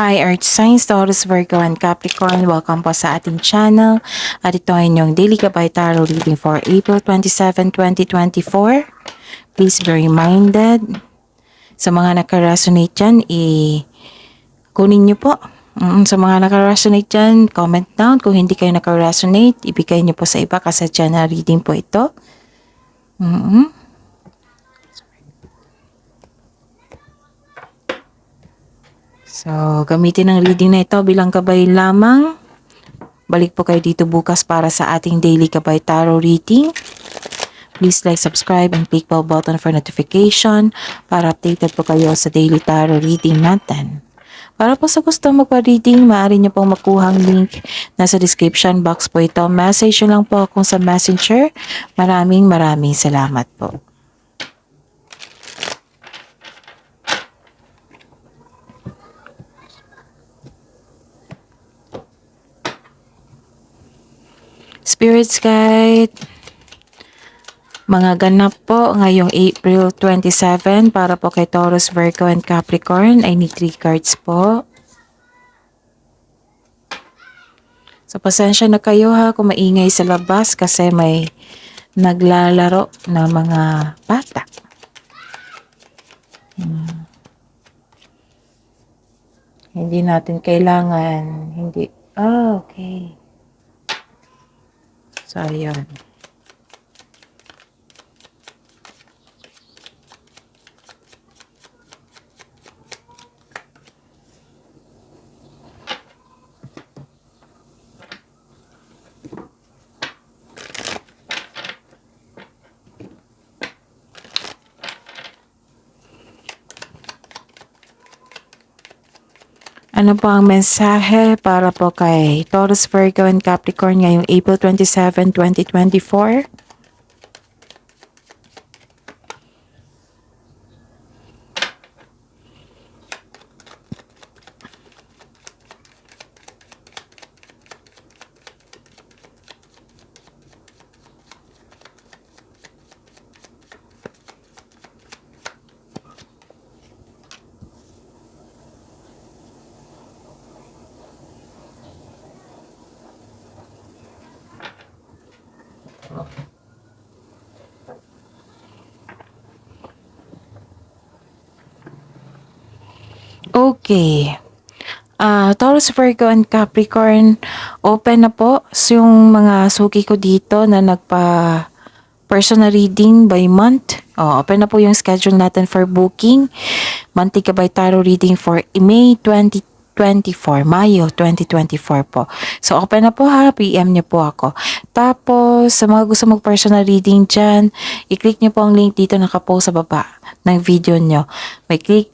Hi Earth Signs, Taurus, Virgo, and Capricorn. Welcome po sa ating channel. At ito ay inyong Daily Gabay Tarot reading for April 27, 2024. Please be reminded, sa mga nakaresonate dyan, kunin nyo po. Sa mga nakaresonate dyan, comment down. Kung hindi kayo nakaresonate, ibigay nyo po sa iba kasi channel reading po ito. So, gamitin ang reading na ito bilang gabay lamang. Balik po kayo dito bukas para sa ating Daily Gabay Tarot reading. Please like, subscribe, and click bell button for notification para updated po kayo sa Daily Tarot reading natin. Para po sa gusto magpa-reading, maaari niyo pong makuha ang link. Nasa description box po ito. Message nyo lang po akong sa Messenger. Maraming salamat po. Spirits Guide, mga ganap po ngayong April 27 para po kay Taurus, Virgo, and Capricorn. I need 3 cards po. So, pasensya na kayo ha kung maingay sa labas kasi may naglalaro na mga bata. Hindi natin kailangan, okay. So, ayun. Ano po ang mensahe para po kay Taurus, Virgo, and Capricorn ngayong April 27, 2024? Okay. Taurus, Virgo, and Capricorn, open na po. So, yung mga suki ko dito na personal reading by month. Open na po yung schedule natin for booking. Monthly Gabay Tarot reading for May 2024, Mayo 2024 po. So, open na po ha. PM niyo po ako. Tapos, sa mga gusto mag-personal reading dyan, i-click niyo po ang link dito nakapost sa baba ng video nyo. May link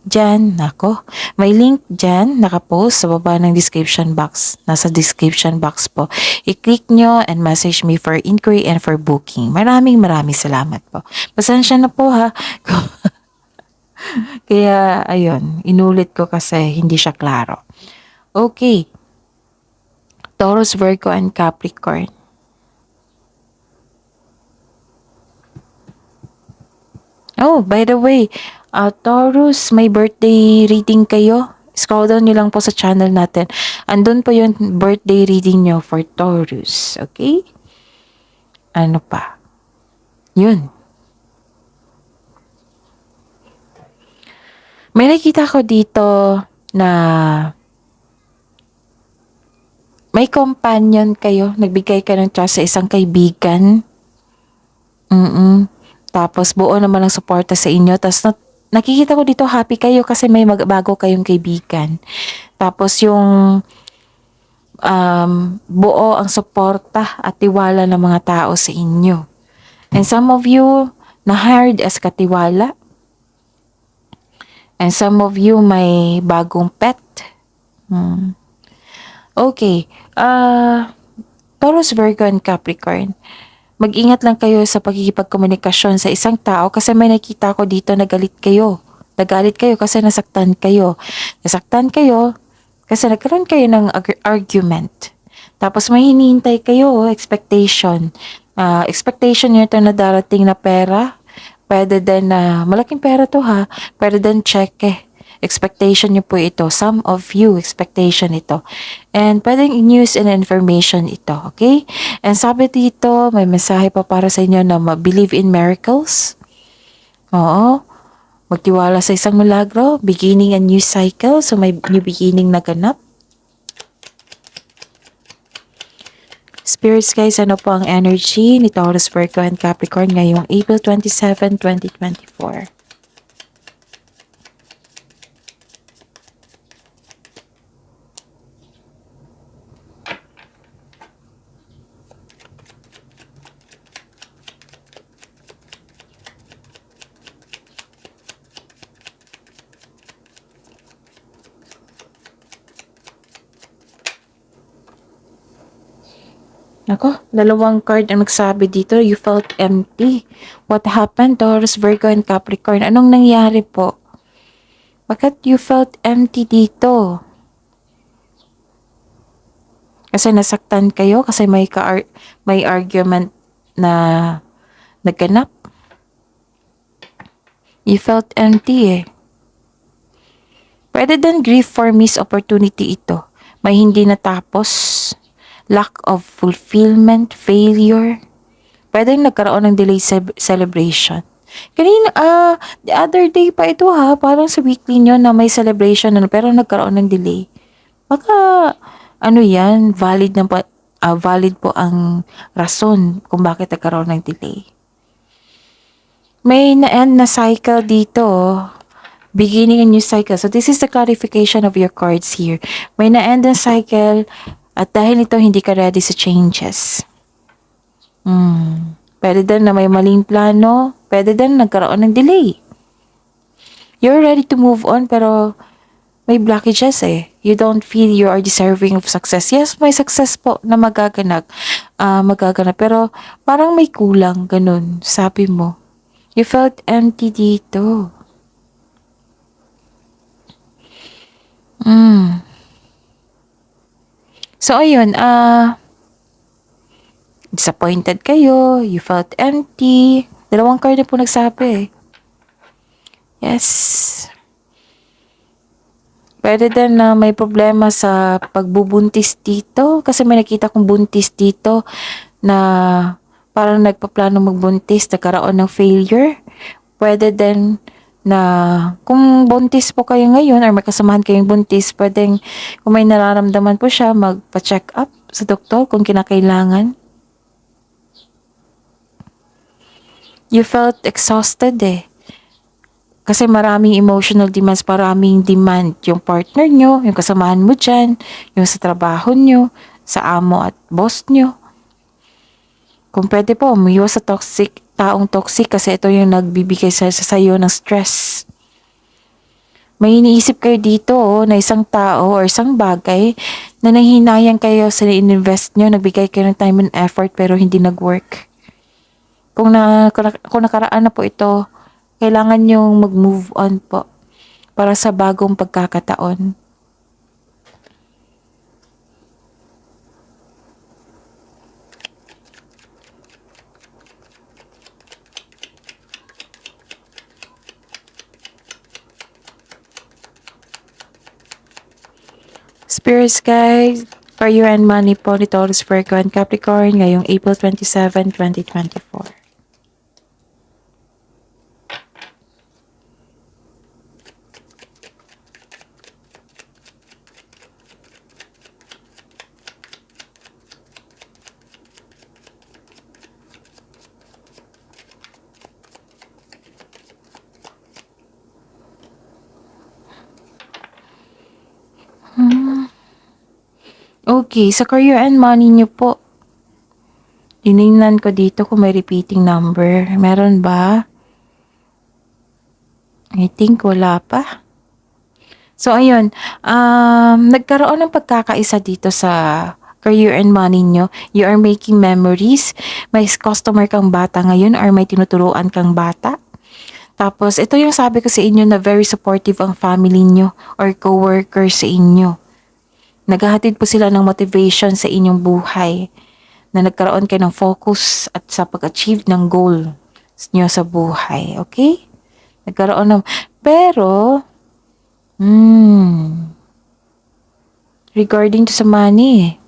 dyan, may link dyan, nakapost sa baba ng description box. Nasa description box po. I-click nyo and message me for inquiry and for booking. Maraming salamat po. Pasensya na po ha. Kaya, ayun, inulit ko kasi hindi siya klaro. Okay. Taurus, Virgo, and Capricorn. Oh, by the way, Taurus, may birthday reading kayo? Scroll down nyo lang po sa channel natin. Andun po yung birthday reading nyo for Taurus. Okay? Ano pa? Yun. May nakita ko dito na may companion kayo. Nagbigay ka ng trust sa isang kaibigan. Tapos buo naman ang suporta sa inyo. Tapos nakikita ko dito happy kayo kasi may bago kayong kaibigan. Tapos yung buo ang suporta at tiwala ng mga tao sa inyo. And some of you na-hired as katiwala. And some of you may bagong pet. Okay. Taurus, Virgo, and Capricorn. Mag-ingat lang kayo sa pagkikipagkomunikasyon sa isang tao kasi may nakita ko dito na galit kayo. Nagalit kayo kasi nasaktan kayo. Nasaktan kayo kasi nagkaroon kayo ng argument. Tapos may hinihintay kayo, expectation. Expectation nyo ito na darating na pera. Pwede din na malaking pera to ha. Pwede din cheque. Expectation nyo po ito. Some of you, expectation ito. And pwedeng news and information ito. Okay? And sabi dito, may mensahe pa para sa inyo na believe in miracles. Oo. Magtiwala sa isang milagro. Beginning a new cycle. So may new beginning na ganap. Spirits guys, ano po ang energy ni Taurus, Virgo, and Capricorn ngayong April 27, 2024? Nako, dalawang card ang nagsabi dito. You felt empty. What happened, Taurus, Virgo, and Capricorn? Anong nangyari po? Bakit you felt empty dito? Kasi nasaktan kayo? Kasi may argument na nagganap? You felt empty eh. Pwede din grief for missed opportunity ito. May hindi natapos. Lack of fulfillment, failure. Pwede nagkaroon ng delay celebration. Kanina, the other day pa ito ha, parang sa weekly nyo na may celebration na, pero nagkaroon ng delay. Baka, ano yan, valid po ang rason kung bakit nagkaroon ng delay. May na-end na cycle dito, beginning a new cycle. So this is the clarification of your cards here. May na-end na cycle, at dahil ito, hindi ka ready sa changes. Pwede din na may maling plano. Pwede din nagkaroon ng delay. You're ready to move on, pero may blockages eh. You don't feel you are deserving of success. Yes, may success po na magaganap. Pero parang may kulang, ganun. Sabi mo. You felt empty dito. So, ayun, disappointed kayo, you felt empty. Dalawang card na po nagsabi. Yes. Pwede din na may problema sa pagbubuntis dito. Kasi may nakita kong buntis dito na parang nagpaplano magbuntis, nagkaroon ng failure. Pwede din na kung buntis po kayo ngayon or may kasamahan kayong buntis, pwedeng kung may nararamdaman po siya, magpa-check up sa doktor kung kinakailangan. You felt exhausted eh. Kasi maraming emotional demands, maraming demand yung partner nyo, yung kasamahan mo dyan, yung sa trabaho nyo, sa amo at boss nyo. Kung pwede po, umiwas sa taong toxic kasi ito yung nagbibigay sa sayo ng stress. May iniisip kayo dito na isang tao or isang bagay na nanghinayang kayo sa ininvest nyo, nagbigay kayo ng time and effort pero hindi nag-work. Kung nakaraan na po ito, kailangan nyong mag-move on po para sa bagong pagkakataon. Spirits guys, career and money po ni Taurus, Virgo, and Capricorn ngayong April 27, 2024. Okay, sa career and money nyo po, tinignan ko dito kung may repeating number. Meron ba? I think wala pa. So, ayun. Nagkaroon ng pagkakaisa dito sa career and money nyo. You are making memories. May customer kang bata ngayon or may tinuturuan kang bata. Tapos, ito yung sabi ko sa inyo na very supportive ang family nyo or co-worker sa inyo. Naghahatid po sila ng motivation sa inyong buhay na nagkaroon kayo ng focus at sa pag-achieve ng goal nyo sa buhay. Okay? Nagkaroon ng... Pero, hmm, regarding to sa money,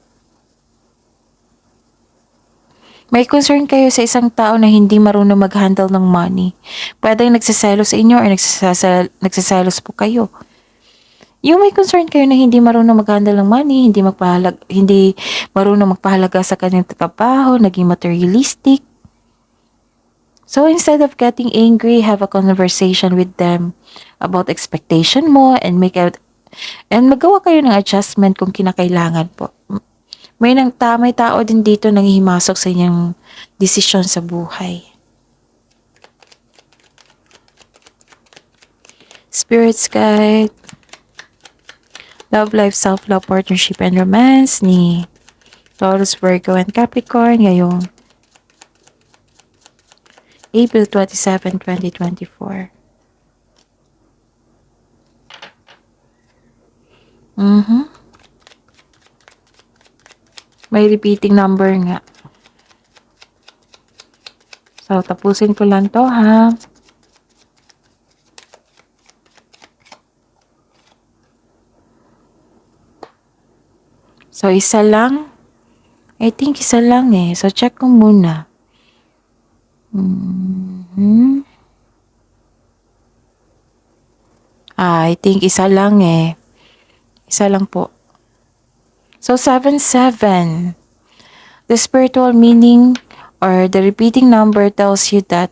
may concern kayo sa isang tao na hindi marunong mag-handle ng money. Pwedeng nagsiselos sa inyo or nagsiselos po kayo. Yung may concern kayo na hindi marunong mag-handle ng money, hindi marunong magpahalaga sa kanyang trabaho, naging materialistic. So instead of getting angry, have a conversation with them about expectation mo and magawa kayo ng adjustment kung kinakailangan po. May tao din dito nang himasok sa inyong desisyon sa buhay. Spirits guide, love life, self-love, partnership, and romance ni Taurus, Virgo, and Capricorn ngayong April 27, 2024. May repeating number nga. So, tapusin ko lang to, ha? So, isa lang. I think isa lang eh. So, check ko muna. I think isa lang eh. Isa lang po. So, 7-7. The spiritual meaning or the repeating number tells you that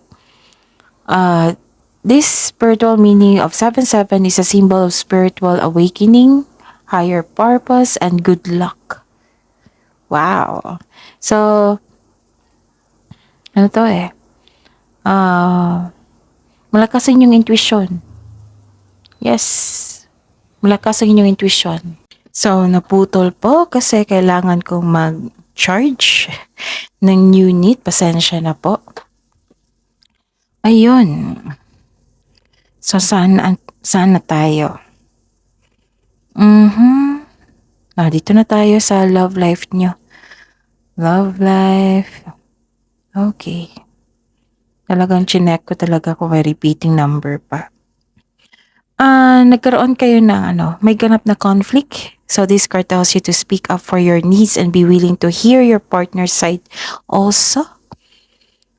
this spiritual meaning of 7-7 is a symbol of spiritual awakening, higher purpose, and good luck. Wow. So, ano to eh? Malakas ang inyong intuition. Yes. Malakas ang inyong intuition. So, naputol po kasi kailangan kong mag-charge ng unit. Pasensya na po. Ayun. So, saan na tayo? Dito na tayo sa love life nyo. Love life. Okay. Talagang chinek ko talaga kung may repeating number pa. Nagkaroon kayo ng may ganap na conflict. So this card tells you to speak up for your needs and be willing to hear your partner's side also.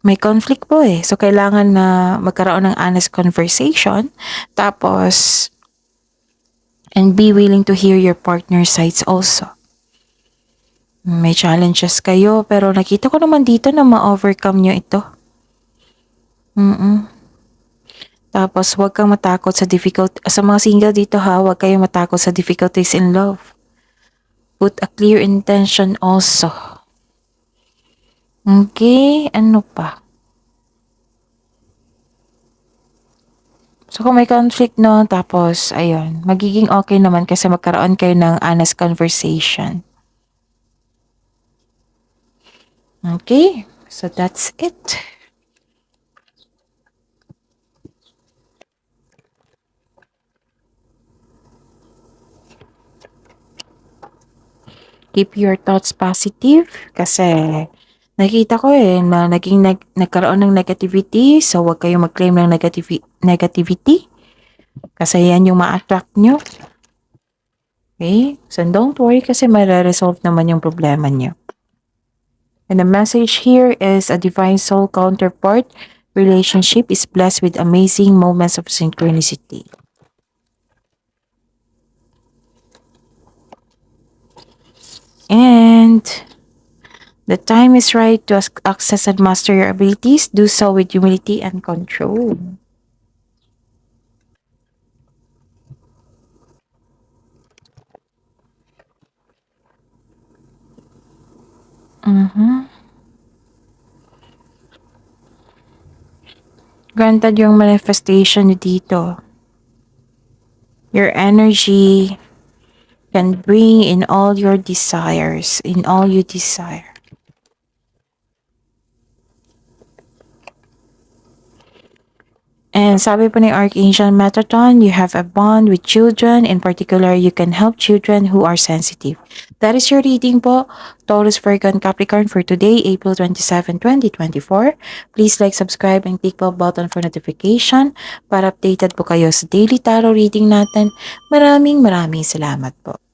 May conflict po eh. So kailangan na magkaroon ng honest conversation. Tapos, and be willing to hear your partner's sides also. May challenges kayo, pero nakita ko naman dito na ma-overcome nyo ito. Tapos, huwag kang matakot sa sa mga single dito ha, huwag kayong matakot sa difficulties in love. Put a clear intention also. Okay, ano pa? So, kung may conflict no, tapos, ayun, magiging okay naman kasi magkaroon kayo ng honest conversation. Okay, so that's it. Keep your thoughts positive kasi nakita ko eh na nagkaroon ng negativity, so huwag kayong mag-claim ng negativity kasi yan yung ma-attract nyo. Okay? So don't worry kasi mare-resolve naman yung problema nyo. And the message here is a divine soul counterpart relationship is blessed with amazing moments of synchronicity. And the time is right to access and master your abilities. Do so with humility and control. Granted yung manifestation nyo dito. Your energy can bring in all your desires, in all you desire. And sabi po ni Archangel Metatron, you have a bond with children. In particular, you can help children who are sensitive. That is your reading po, Taurus, Virgo, and Capricorn for today, April 27, 2024. Please like, subscribe, and click bell button for notification para updated po kayo sa daily tarot reading natin. Maraming salamat po.